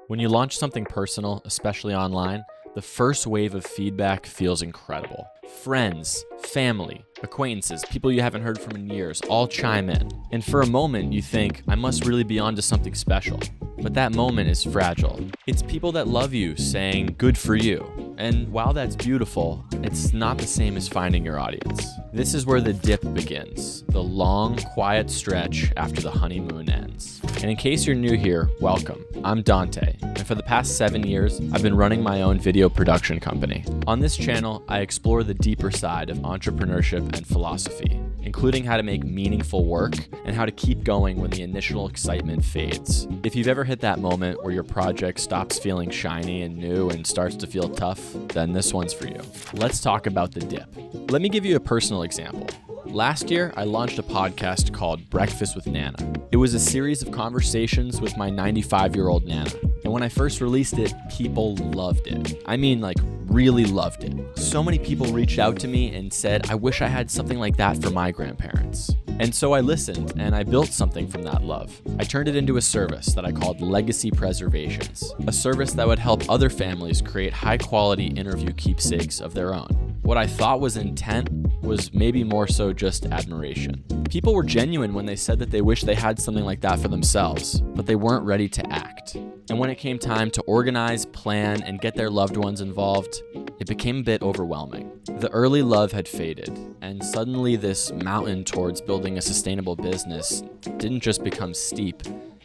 When you launch something personal, especially online, the first wave of feedback feels incredible. Friends, family, acquaintances, people you haven't heard from in years, all chime in. And for a moment, you think, I must really be onto something special. But that moment is fragile. It's people that love you saying, good for you. And while that's beautiful, it's not the same as finding your audience. This is where the dip begins, the long, quiet stretch after the honeymoon ends. And in case you're new here, welcome. I'm Dante, and for the past 7 years, I've been running my own video production company. On this channel, I explore the deeper side of entrepreneurship and philosophy, including how to make meaningful work and how to keep going when the initial excitement fades. If you've ever hit that moment where your project stops feeling shiny and new and starts to feel tough, then this one's for you. Let's talk about the dip. Let me give you a personal example. Last year, I launched a podcast called Breakfast with Nana. It was a series of conversations with my 95-year-old Nana. And when I first released it, people loved it. I mean, really loved it. So many people reached out to me and said, I wish I had something like that for my grandparents. And so I listened and I built something from that love. I turned it into a service that I called Legacy Preservations, a service that would help other families create high-quality interview keepsakes of their own. What I thought was intent was maybe more so just admiration. People were genuine when they said that they wish they had something like that for themselves, but they weren't ready to act. And when it came time to organize, plan, and get their loved ones involved, it became a bit overwhelming. The early love had faded, and suddenly this mountain towards building a sustainable business didn't just become steep,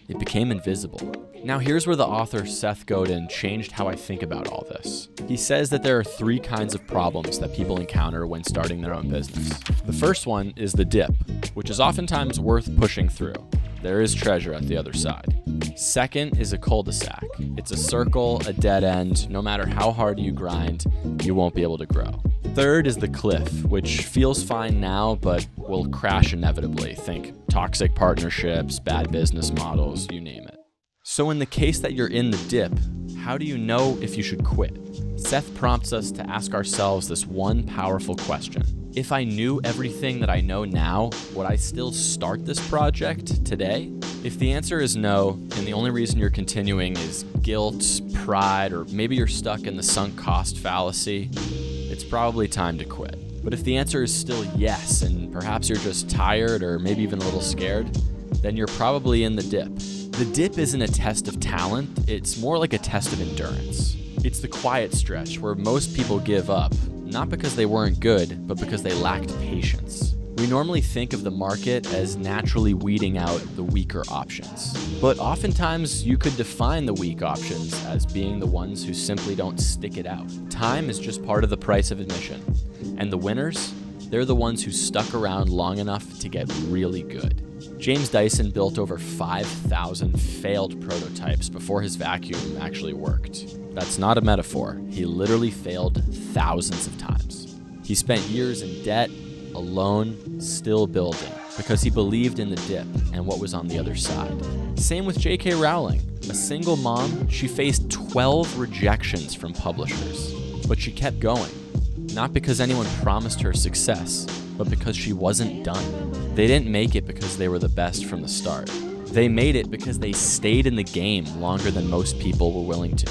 it became invisible. Now here's where the author Seth Godin changed how I think about all this. He says that there are 3 kinds of problems that people encounter when starting their own business. The first one is the dip, which is oftentimes worth pushing through. There is treasure at the other side. Second is a cul-de-sac. It's a circle, a dead end. No matter how hard you grind, you won't be able to grow. Third is the cliff, which feels fine now, but will crash inevitably. Think toxic partnerships, bad business models, you name it. So in the case that you're in the dip, how do you know if you should quit? Seth prompts us to ask ourselves this one powerful question. If I knew everything that I know now, would I still start this project today? If the answer is no, and the only reason you're continuing is guilt, pride, or maybe you're stuck in the sunk cost fallacy, it's probably time to quit. But if the answer is still yes, and perhaps you're just tired or maybe even a little scared, then you're probably in the dip. The dip isn't a test of talent, it's more like a test of endurance. It's the quiet stretch where most people give up, not because they weren't good, but because they lacked patience. We normally think of the market as naturally weeding out the weaker options. But oftentimes, you could define the weak options as being the ones who simply don't stick it out. Time is just part of the price of admission. And the winners, they're the ones who stuck around long enough to get really good. James Dyson built over 5,000 failed prototypes before his vacuum actually worked. That's not a metaphor. He literally failed thousands of times. He spent years in debt, alone, still building, because he believed in the dip and what was on the other side. Same with J.K. Rowling. A single mom, she faced 12 rejections from publishers, but she kept going. Not because anyone promised her success, but because she wasn't done. They didn't make it because they were the best from the start. They made it because they stayed in the game longer than most people were willing to.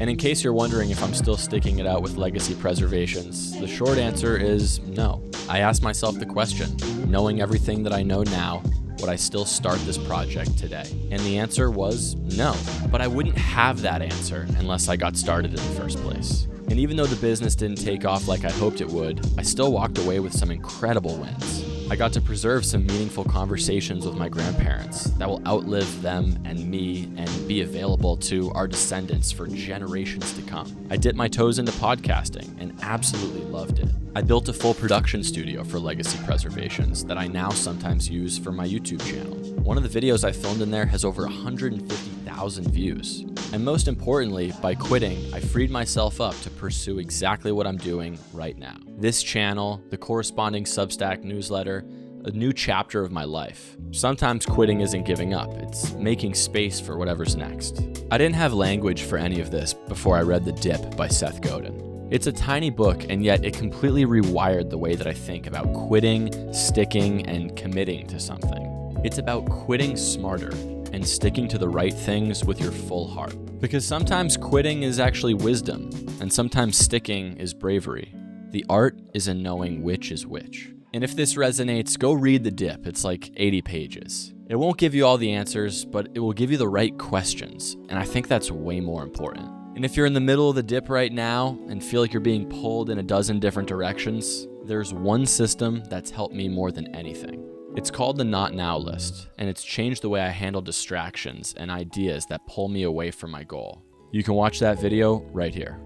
And in case you're wondering if I'm still sticking it out with Legacy Preservations, the short answer is no. I asked myself the question, knowing everything that I know now, would I still start this project today? And the answer was no. But I wouldn't have that answer unless I got started in the first place. And even though the business didn't take off like I hoped it would, I still walked away with some incredible wins. I got to preserve some meaningful conversations with my grandparents that will outlive them and me and be available to our descendants for generations to come. I dipped my toes into podcasting and absolutely loved it. I built a full production studio for Legacy Preservations that I now sometimes use for my YouTube channel. One of the videos I filmed in there has over 150,000 views. And most importantly, by quitting, I freed myself up to pursue exactly what I'm doing right now. This channel, the corresponding Substack newsletter, a new chapter of my life. Sometimes quitting isn't giving up, it's making space for whatever's next. I didn't have language for any of this before I read The Dip by Seth Godin. It's a tiny book, and yet it completely rewired the way that I think about quitting, sticking, and committing to something. It's about quitting smarter and sticking to the right things with your full heart. Because sometimes quitting is actually wisdom, and sometimes sticking is bravery. The art is in knowing which is which. And if this resonates, go read The Dip. It's like 80 pages. It won't give you all the answers, but it will give you the right questions, and I think that's way more important. And if you're in the middle of the dip right now and feel like you're being pulled in a dozen different directions, there's one system that's helped me more than anything. It's called the Not Now list, and it's changed the way I handle distractions and ideas that pull me away from my goal. You can watch that video right here.